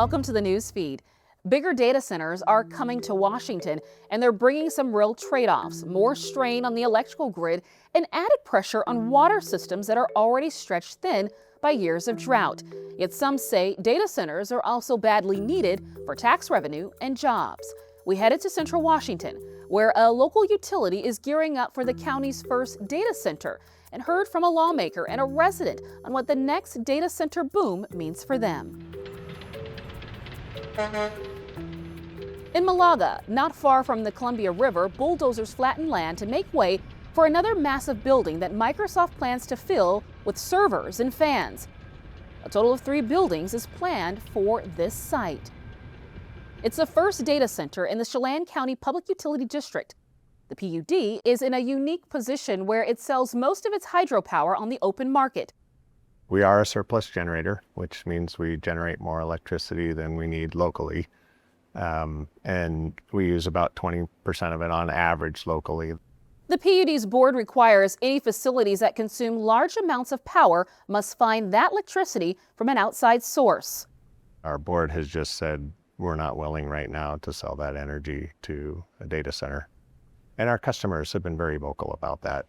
Welcome to the Newsfeed. Bigger data centers are coming to Washington, and they're bringing some real trade-offs, more strain on the electrical grid and added pressure on water systems that are already stretched thin by years of drought. Yet some say data centers are also badly needed for tax revenue and jobs. We headed to Central Washington, where a local utility is gearing up for the county's first data center, and heard from a lawmaker and a resident on what the next data center boom means for them. In Malaga, not far from the Columbia River, bulldozers flatten land to make way for another massive building that Microsoft plans to fill with servers and fans. A total of 3 buildings is planned for this site. It's the first data center in the Chelan County Public Utility District. The PUD is in a unique position where it sells most of its hydropower on the open market. We are a surplus generator, which means we generate more electricity than we need locally. And we use about 20% of it on average locally. The PUD's board requires any facilities that consume large amounts of power must find that electricity from an outside source. Our board has just said we're not willing right now to sell that energy to a data center. And our customers have been very vocal about that.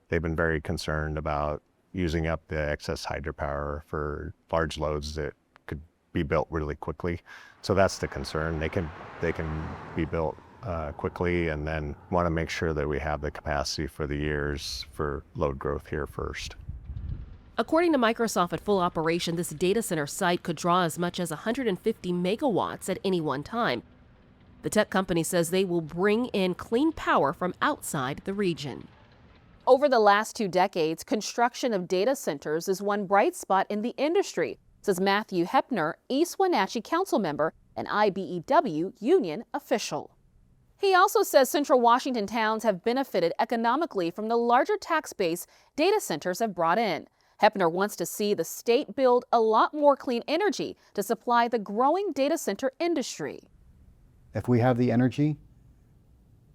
They've been very concerned about using up the excess hydropower for large loads that could be built really quickly. So that's the concern. They can be built quickly, and then want to make sure that we have the capacity for the years for load growth here first. According to Microsoft, at full operation, this data center site could draw as much as 150 megawatts at any one time. The tech company says they will bring in clean power from outside the region. Over the last 2 decades, construction of data centers is one bright spot in the industry, says Matthew Hepner, East Wenatchee councilmember and IBEW union official. He also says Central Washington towns have benefited economically from the larger tax base data centers have brought in. Hepner wants to see the state build a lot more clean energy to supply the growing data center industry. If we have the energy,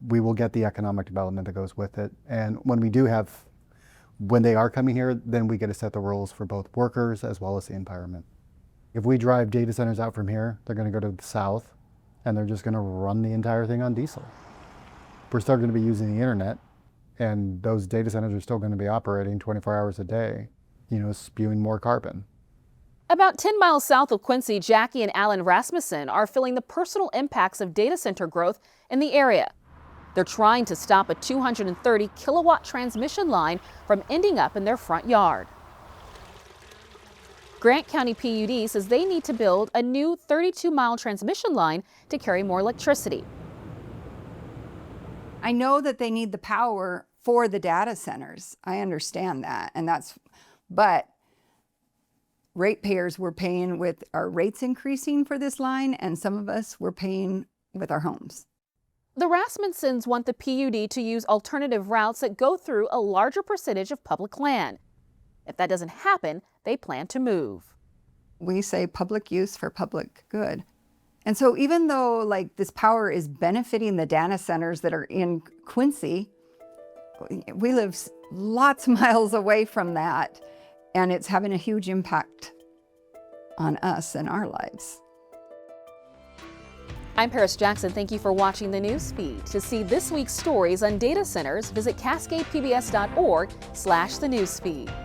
we will get the economic development that goes with it. And when they are coming here, then we get to set the rules for both workers as well as the environment. If we drive data centers out from here, they're going to go to the south, and they're just going to run the entire thing on diesel. We're still going to be using the internet, and those data centers are still going to be operating 24 hours a day, spewing more carbon. About 10 miles south of Quincy, Jackie and Alan Rasmussen are feeling the personal impacts of data center growth in the area. They're trying to stop a 230 kilowatt transmission line from ending up in their front yard. Grant County PUD says they need to build a new 32-mile transmission line to carry more electricity. I know that they need the power for the data centers. I understand that, but ratepayers were paying with our rates increasing for this line, and some of us were paying with our homes. The Rasmussens want the PUD to use alternative routes that go through a larger percentage of public land. If that doesn't happen, they plan to move. We say public use for public good. And so even though this power is benefiting the data centers that are in Quincy, we live lots of miles away from that, and it's having a huge impact on us and our lives. I'm Paris Jackson. Thank you for watching the Newsfeed. To see this week's stories on data centers, visit cascadepbs.org/thenewsfeed.